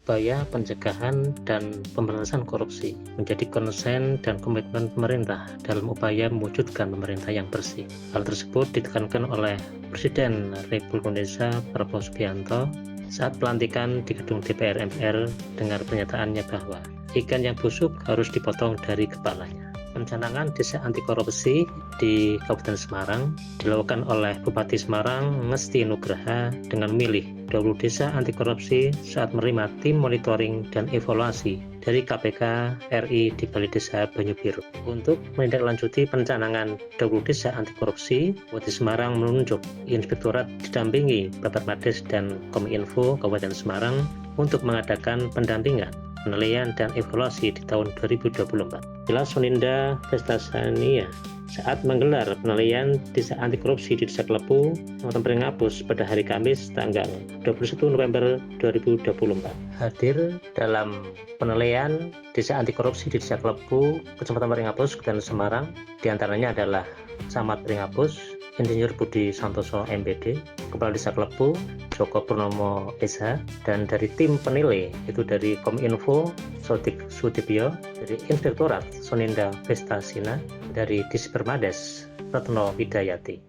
upaya pencegahan dan pemberantasan korupsi menjadi konsen dan komitmen pemerintah dalam upaya mewujudkan pemerintah yang bersih. Hal tersebut ditekankan oleh Presiden Republik Indonesia Prabowo Subianto saat pelantikan di gedung DPR MPR dengan pernyataannya bahwa ikan yang busuk harus dipotong dari kepalanya. Pencanangan desa anti korupsi di Kabupaten Semarang dilakukan oleh Bupati Semarang Ngesti Nugraha dengan memilih 20 desa anti korupsi saat menerima tim monitoring dan evaluasi dari KPK RI di Balai Desa Banyu-Biru. Untuk menindaklanjuti pencanangan 20 desa anti korupsi, Bupati Semarang menunjuk Inspektorat didampingi Bapak Mades dan Kominfo Kabupaten Semarang untuk mengadakan pendampingan, penilaian dan evaluasi di tahun 2024. Jelas Soninda Vestasania saat menggelar penilaian desa anti korupsi di Desa Klepu, Kecamatan Pringapus pada hari Kamis tanggal 21 November 2024. Hadir dalam penilaian desa anti korupsi di Desa Klepu, Kecamatan Pringapus, Kabupaten Semarang, diantaranya adalah Camat Pringapus, Insinyur Budi Santoso MPD, Kepala Desa Klepu, Joko Purnomo SH, dan dari tim penilai itu dari Kominfo Sodik Sudibyo, dari Inspektorat Soninda Vestasina, dari Dispermades Retno Widayati.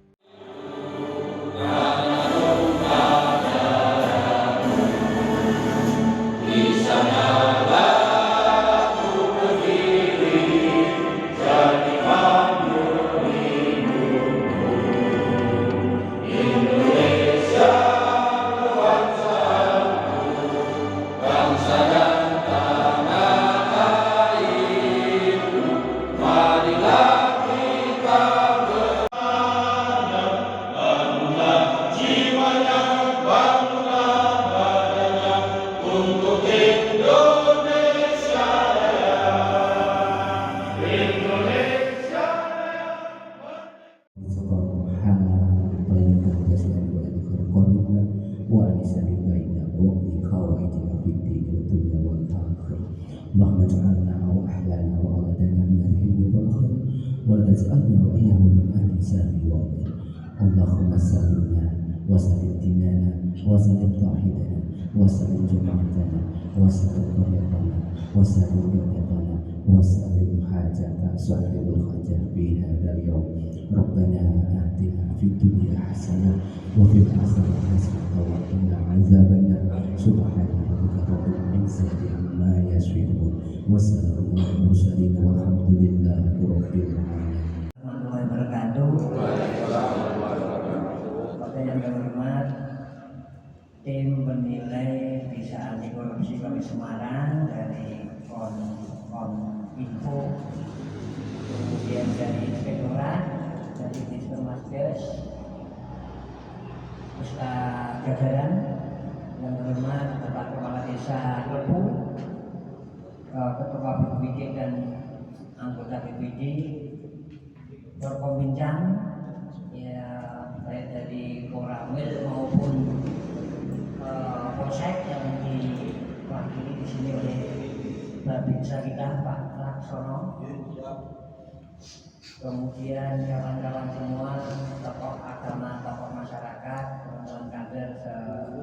اللهم اجعلنا واهلنا واولادنا من العلم والاخر ولا تجعلنا واياهم من اهل سامي واطيع. اللهم سلمنا وسلم ديننا وسلم توحيدنا وسلم جماعتنا وسلم قريتنا وسلم بلدتنا وسلم حاجة صاحب الحاجة في هذا اليوم. ربنا آتنا في الدنيا حسنة وفي الآخرة حسنة وقنا عذاب النار. سبحان ربك رب العزة عما يصفون وسلام على المرسلين والحمد لله رب العالمين. Warahmatullahi wabarakatuh. Bapak yang terhormat, tim penilai desa anti korupsi Kota Semarang dari Kominfo, kemudian dari Inspektorat, dari Dispermades, beserta jajaran yang terhormat Bapak Kepala Desa Klepu, Ketua BPD dan anggota BPD, Forkominjam, ya baik dari Koramil maupun Polsek yang diwakili di sini oleh Babinsa kita Pak Laksono. Kemudian kawan-kawan semua, tokoh agama, tokoh masyarakat, teman-teman kader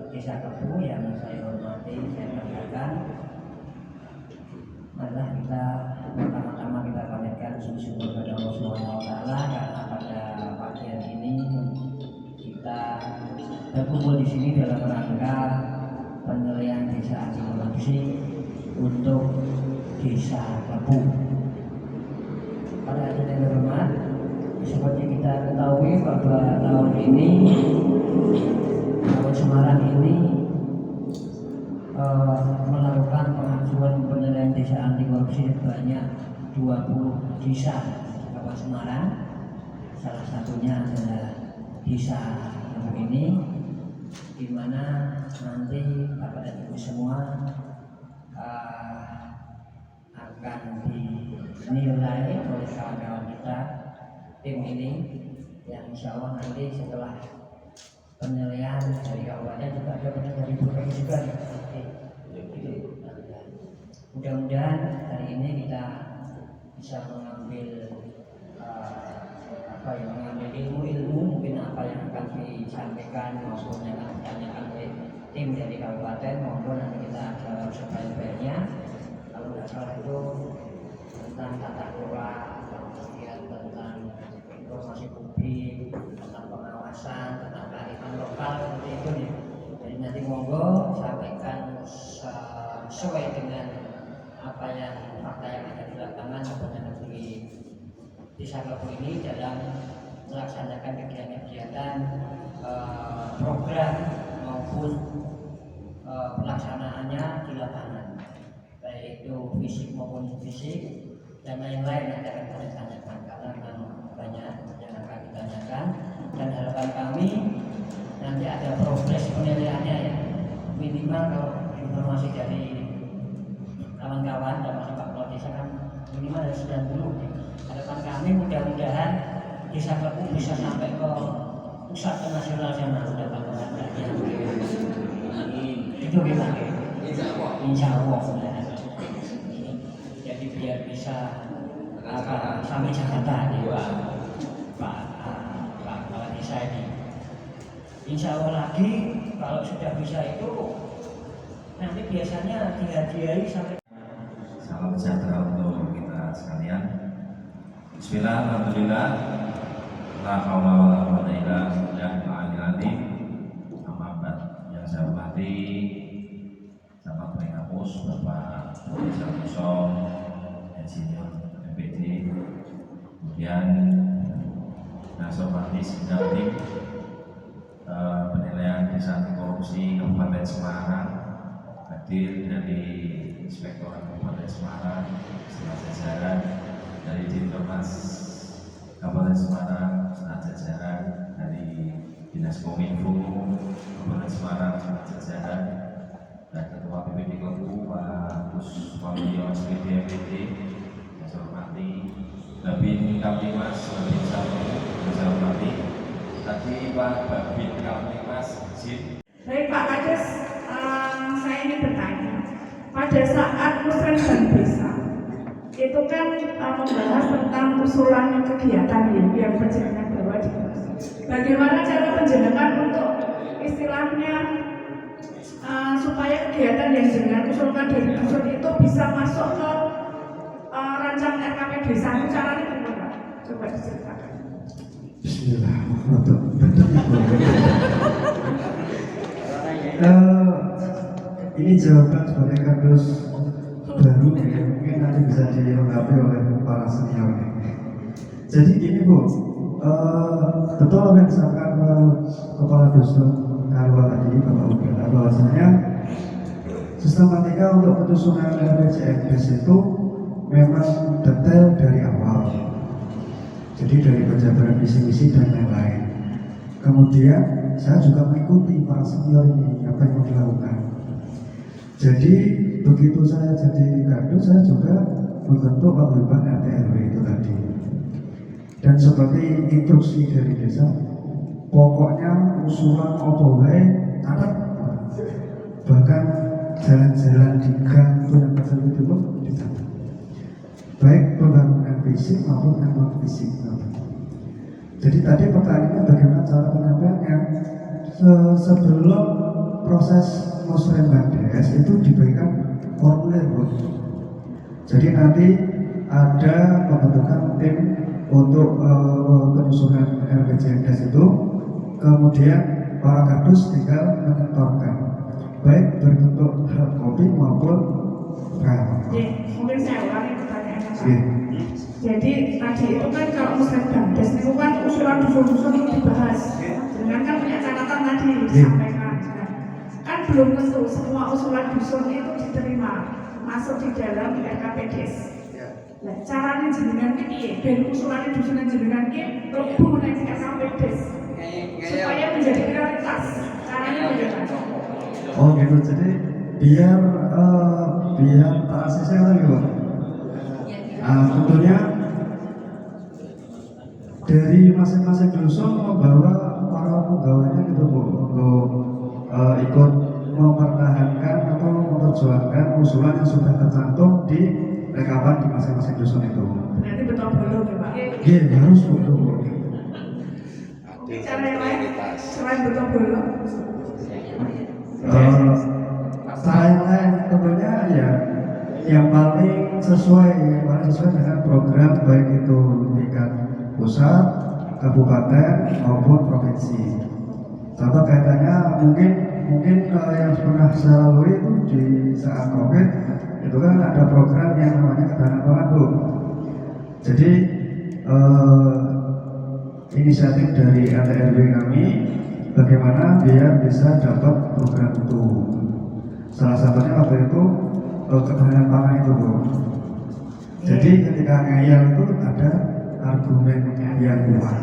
Desa Klepu yang saya hormati, saya banggakan. Marilah kita pertama-tama kita panjatkan syukur kepada Allah Subhanahu wa taala karena pada pagi hari ini kita berkumpul di sini dalam rangka penilaian desa anti korupsi untuk Desa Klepu. Pada hari yang terhormat, seperti kita ketahui bahwa tahun ini Kabupaten Semarang ini melakukan pengajuan penilaian desa anti korupsi sebanyak 20 desa Kabupaten Semarang. Salah satunya adalah desa Klepu ini, di mana nanti Bapak dan Ibu semua akan dinilai oleh kawan-kawan kita tim ini, yang insya Allah nanti setelah penilaian dari kabupaten juga ada penilaian dari provinsi juga. Mudah-mudahan hari ini kita bisa mengambil mengambil ilmu-ilmu mungkin apa yang akan disampaikan maupun yang akan ditanyakan oleh tim dari kabupaten, monggo nanti kita ada sebaik-baiknya. Kalau nggak salah itu tentang tata kelola, kemudian tentang informasi publik, tentang pengawasan, tentang kearifan lokal, seperti itu nih. Jadi nanti monggo sampaikan sesuai dengan apa yang fakta yang ada di lapangan maupun yang di Desa Klepu ini dalam melaksanakan kegiatan-kegiatan program maupun pelaksanaannya di lapangan, baik itu fisik maupun fisik dan lain-lain yang akan kami tanyakan karena memang banyak yang akan ditanyakan, dan harapan kami nanti ada progres penilaiannya ya, minimal kalau informasi dari kawan-kawan dan masih Pak Kepala Desa kan minimal dari 90 ya. Harapan kami mudah-mudahan Desa Klepu bisa sampai ke pusat ke nasional sana sudah bakalan itu gimana? Insya Allah jadi biar bisa sampai Jakarta nih Pak Kepala Desa ini. Insya Allah lagi kalau sudah bisa itu nanti biasanya dihadiahi sampai. Salam sejahtera untuk kita sekalian. Bismillah, alhamdulillah, la haula wala quwwata illa billahil azim. Amma ba'd. Yang saya hormati Bapak Pengapus, Bapak Desa Musom, Insinyur MPD, kemudian Nasofatis Damping penilaian desa anti korupsi Kabupaten Semarang, hadir dari Inspektorat Kabupaten Semarang, setelah jajaran dari Dintermas Kabupaten Semarang, setelah jajaran dari Dinas Kominfo Kabupaten Semarang, setelah jajaran dan Ketua BPD Klepu Pak Gus Waluyo SPD MPD, yang saya hormati Babin Kamtimas, Babin Satu, yang saya hormati tadi Pak Babin Kamtimas, izin. Baik Pak Kades, saya ingin bertanya, pada saat Musrembang Desa itu kan membahas tentang usulan kegiatan yang penjenengan bawa di desa. Bagaimana cara penjenengan untuk istilahnya supaya kegiatan yang jenengan usulkan dari dusun itu bisa masuk ke rancangan RKP desa, itu caranya gimana? Coba diceritakan. Ini jawaban sebagai kardus baru ya, mungkin nanti bisa dilengkapi oleh para senior ini. Jadi gini Bu, betul apa yang disampaikan Kepala Dusun Karwa tadi, Bapak Udara, bahwasanya sistematika untuk penyusunan RPJMDes itu memang detail dari awal. Jadi dari penjabaran visi-misi dan lain-lain. Kemudian saya juga mengikuti para senior ini apa yang mau dilakukan. Jadi begitu saya jadi kardus, saya juga membentuk paguyuban RT RW itu tadi. Dan seperti instruksi dari desa, pokoknya usulan opo wae catat. Bahkan jalan-jalan di gang itu yang kecil itu pun dicatat. Baik pembangunan fisik maupun non fisik. Jadi tadi pertanyaannya bagaimana cara penyampaiannya. Sebelum proses Musrembang Des itu diberikan formulir. Jadi nanti ada pembentukan tim untuk penyusunan RPJMDes itu, kemudian para kardus tinggal menyetorkan baik berbentuk hard copy maupun file. Mungkin saya ulangi pertanyaannya Pak. Jadi tadi itu kan kalau Musrembang Des itu kan usulan dusun-dusun itu dibahas, dengan kan punya catatan tadi disampaikan. Kan belum tentu semua usulan dusun itu diterima masuk di dalam RKP Des. Nah, caranya jenengan ini dari usulan dusun jenengan ini lebu menaiki RKP Des supaya menjadi prioritas. Caranya bagaimana? Oh gitu, jadi biar ACC lagi Pak. Tentunya dari masing-masing dusun membawa para pegawainya gitu Bu, untuk ikut mempertahankan atau memperjuangkan usulan yang sudah tercantum di rekapan di masing-masing dusun itu. Berarti betul belum ya Pak? Iya, harus betul Bu. Cara yang lain selain betul belum? Timeline tentunya ya yang paling sesuai dengan program baik itu tingkat pusat, kabupaten maupun provinsi. Contoh kaitannya mungkin yang pernah saya lalui itu di saat COVID itu kan ada program yang namanya ketahanan pangan Bu. Jadi inisiatif dari RT/RW kami bagaimana biar bisa dapat program itu. Salah satunya waktu itu ketahanan pangan itu Bu. Jadi ketika ngeyel itu ada argumen yang kuat.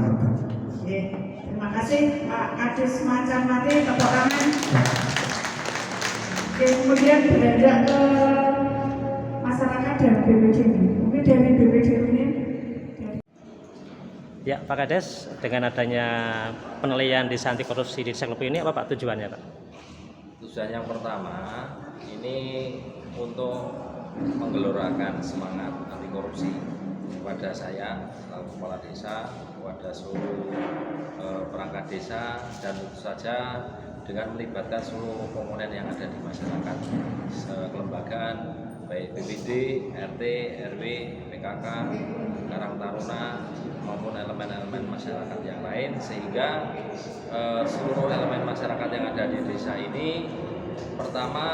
Terima kasih Pak Kadis Macam Mati, tepuk tangan. Oke, kemudian beranjak ke masyarakat dan BPD. Mungkin dari BPD ini. Ya, Pak Kades, dengan adanya penilaian desa anti korupsi di Desa Klepu ini apa Pak tujuannya Pak? Tujuan yang pertama ini untuk menggelorakan semangat anti korupsi kepada saya selaku kepala desa, kepada seluruh perangkat desa, dan tentu saja dengan melibatkan seluruh komponen yang ada di masyarakat kelembagaan baik BPD, RT, RW, PKK, Karang Taruna maupun elemen-elemen masyarakat yang lain, sehingga seluruh elemen masyarakat yang ada di desa ini pertama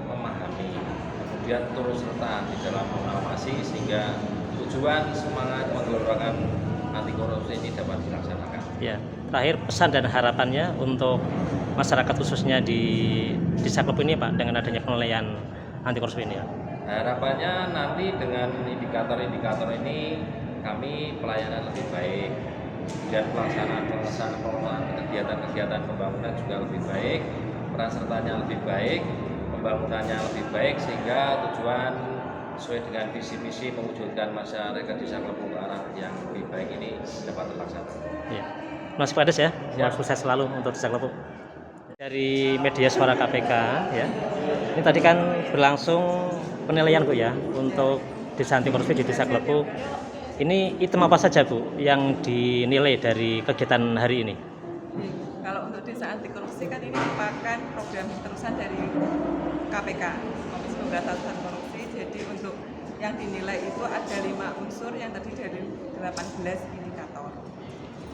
memahami, kemudian turut serta di dalam mengawasi sehingga tujuan semangat menggelorakan anti korupsi ini dapat dilaksanakan. Ya, terakhir pesan dan harapannya untuk masyarakat khususnya di Desa Klepu ini Pak dengan adanya penilaian anti korupsi ini ya. Harapannya nanti dengan indikator-indikator ini kami pelayanan lebih baik dan pelaksanaan kegiatan-kegiatan pembangunan juga lebih baik, peran sertanya lebih baik, pembangunannya lebih baik, sehingga tujuan sesuai dengan visi-misi mewujudkan masyarakat Desa Klepu ke arah yang lebih baik ini dapat terlaksana. Ya. Mas Kades ya, sukses selalu untuk Desa Klepu. Dari media Suara KPK ya, ini tadi kan berlangsung penilaian Bu ya untuk desa anti korupsi di Desa Klepu. Ini item apa saja Bu yang dinilai dari kegiatan hari ini? Kalau untuk desa anti korupsi kan ini merupakan program terusan dari KPK, Komisi Pemberantasan Korupsi. Jadi untuk yang dinilai itu ada 5 unsur yang terdiri dari 18 indikator.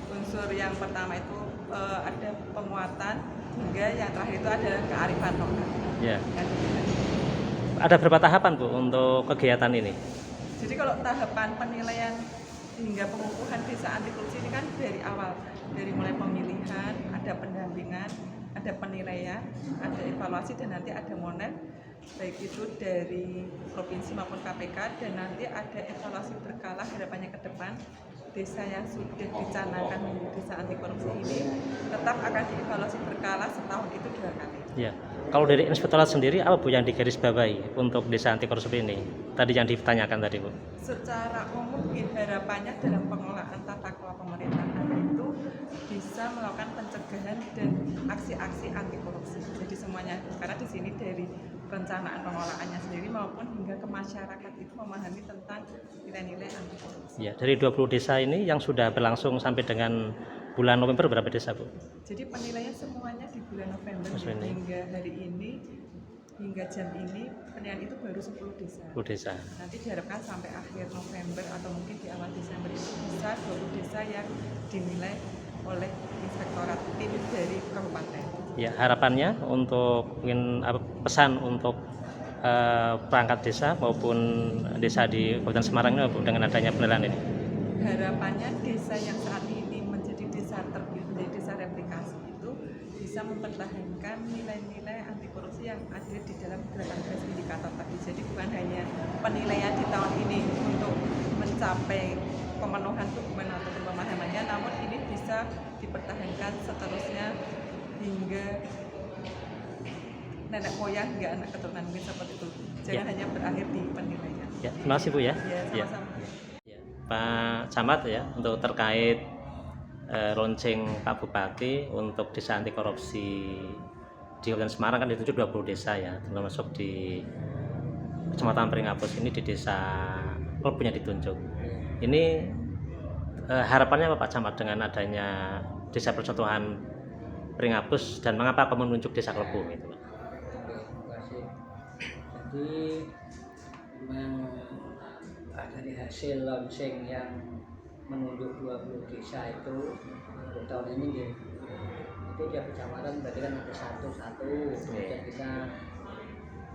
Unsur yang pertama itu ada penguatan, hingga yang terakhir itu ada kearifan lokal. Ya. Ada berapa tahapan Bu untuk kegiatan ini? Jadi kalau tahapan penilaian hingga pengukuhan desa anti korupsi ini kan dari awal, dari mulai pemilihan, ada pendampingan, ada penilaian, ada evaluasi, dan nanti ada monet, baik itu dari provinsi maupun KPK, dan nanti ada evaluasi berkala harapannya ke depan. Desa yang sudah dicanangkan menjadi desa anti korupsi ini tetap akan dievaluasi berkala setahun itu 2 kali. Ya. Kalau dari inspektorat sendiri apa Bu yang digarisbawahi untuk desa anti korupsi ini? Tadi yang ditanyakan tadi Bu. Secara umum harapannya dalam pengelolaan tata kelola pemerintahan itu bisa melakukan pencegahan dan aksi-aksi anti korupsi. Jadi semuanya, karena di sini dari perencanaan pengelolaannya sendiri maupun hingga ke masyarakat itu memahami tentang nilai-nilai anti korupsi. Ya, dari 20 desa ini yang sudah berlangsung sampai dengan bulan November berapa desa Bu? Jadi penilaian semuanya di bulan November hingga hari ini, hingga jam ini penilaian itu baru 10 desa. 10 desa. Nanti diharapkan sampai akhir November atau mungkin di awal Desember itu bisa 20 desa yang dinilai oleh inspektorat tim dari kabupaten. Ya, harapannya untuk pesan untuk perangkat desa maupun desa di Kabupaten Semarang ini dengan adanya penilaian ini. Harapannya desa yang saat ini menjadi desa terpilih, menjadi desa replikasi itu bisa mempertahankan nilai-nilai anti korupsi yang ada di dalam 18 indikator tadi. Jadi bukan hanya penilaian di tahun ini untuk mencapai pemenuhan dokumen atau pemahamannya, namun ini bisa dipertahankan seterusnya hingga nenek moyang hingga anak keturunan, mungkin seperti itu. Jangan hanya berakhir di penilaian. Ya, terima kasih Bu ya. Ya, sama-sama. Ya. Pak Camat ya, untuk terkait launching Pak Bupati untuk desa anti korupsi di Kabupaten Semarang kan dituju 20 desa ya, termasuk di Kecamatan Pringapus ini di desa Klepunya ditunjuk. Ini harapannya apa Pak Camat dengan adanya desa persatuan Pringapus dan mengapa kamu menunjuk desa Klepu gitu Pak? Jadi memang dari hasil launching yang menunjuk 20 desa itu untuk tahun ini ya, itu tiap kecamatan berarti kan ada satu-satu. Kemudian kita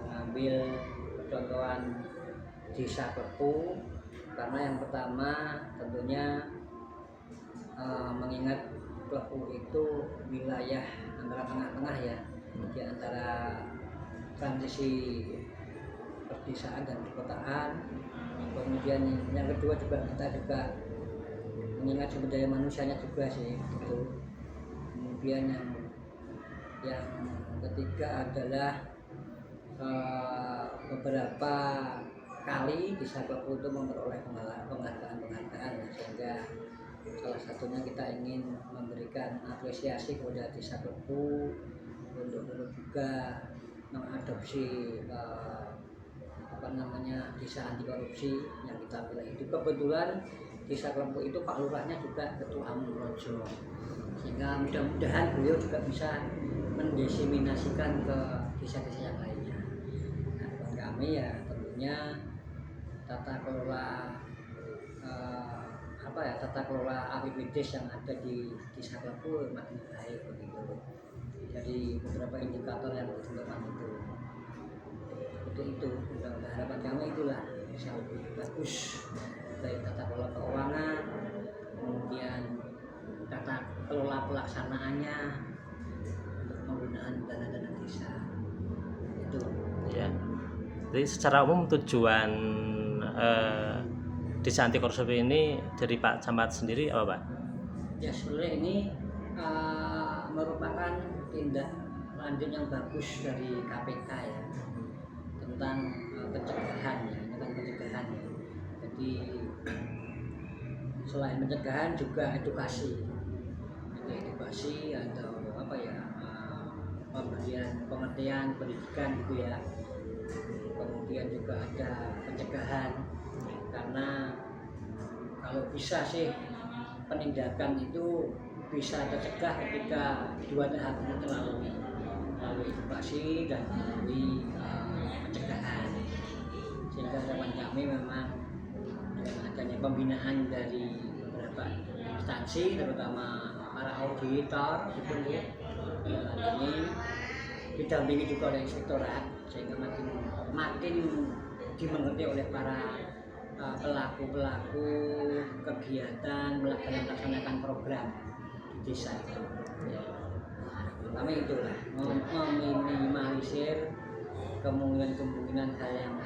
mengambil contohan desa Klepu karena yang pertama tentunya mengingat Klepu itu wilayah antara tengah-tengah ya, di antara transisi perdesaan dan perkotaan. Kemudian yang kedua juga kita juga mengingat sumber daya manusianya juga sih gitu. Kemudian yang ketiga adalah beberapa kali Desa Klepu itu memperoleh penghargaan, sehingga salah satunya kita ingin memberikan apresiasi kepada Desa Klepu untuk juga mengadopsi desa anti korupsi yang kita pilih itu. Kebetulan Desa Klepu itu Pak Lurahnya juga Ketua Amrojo, sehingga mudah-mudahan beliau juga bisa mendiseminasikan ke desa-desa yang lainnya. Nah, buat kami ya tentunya tata kelola tata kelola APBDes yang ada di Desa Klepu makin baik begitu. Jadi beberapa indikator yang ditentukan itu harapan kami itulah bisa lebih bagus, baik tata kelola keuangan, kemudian tata kelola pelaksanaannya untuk penggunaan dana-dana desa itu ya. Jadi secara umum tujuan desa anti korupsi ini dari Pak Camat sendiri apa Pak? ya. Sebenarnya ini merupakan tindak lanjut yang bagus dari KPK ya, tentang pencegahan ya, tentang pencegahan ya. Jadi selain pencegahan juga edukasi atau pemberian pengertian pendidikan gitu ya. Kemudian juga ada pencegahan, karena kalau bisa sih penindakan itu bisa tercegah ketika dua tahap itu melalui edukasi dan melalui pencegahan. Sehingga harapan kami memang dengan adanya pembinaan dari beberapa instansi, terutama para auditor gitu ya, ini didampingi juga oleh inspektorat, sehingga makin dimengerti oleh para pelaku kegiatan melaksanakan program di desa itu. Kami itulah meminimalisir kemungkinan hal yang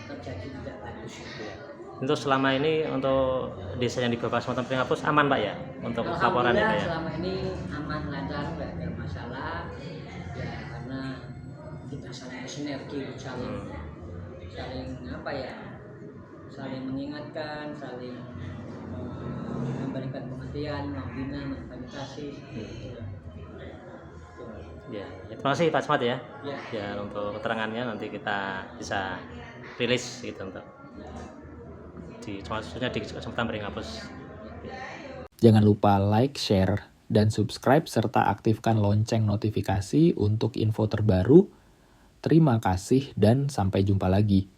terjadi tidak bagus gitu ya. Untuk selama ini untuk desa yang di Bapak Kecamatan Pringapus aman Pak ya untuk laporan itu ya? Selama ini aman, lancar, nggak ada masalah ya, karena kita saling bersinergi, saling mengingatkan, saling memberikan pengertian, membina, memfasilitasi. Ya, terima kasih Pak Camat ya. Ya. Ya, untuk keterangannya nanti kita bisa rilis gitu untuk khususnya di Kecamatan Pringapus. Jangan lupa like, share, dan subscribe serta aktifkan lonceng notifikasi untuk info terbaru. Terima kasih dan sampai jumpa lagi.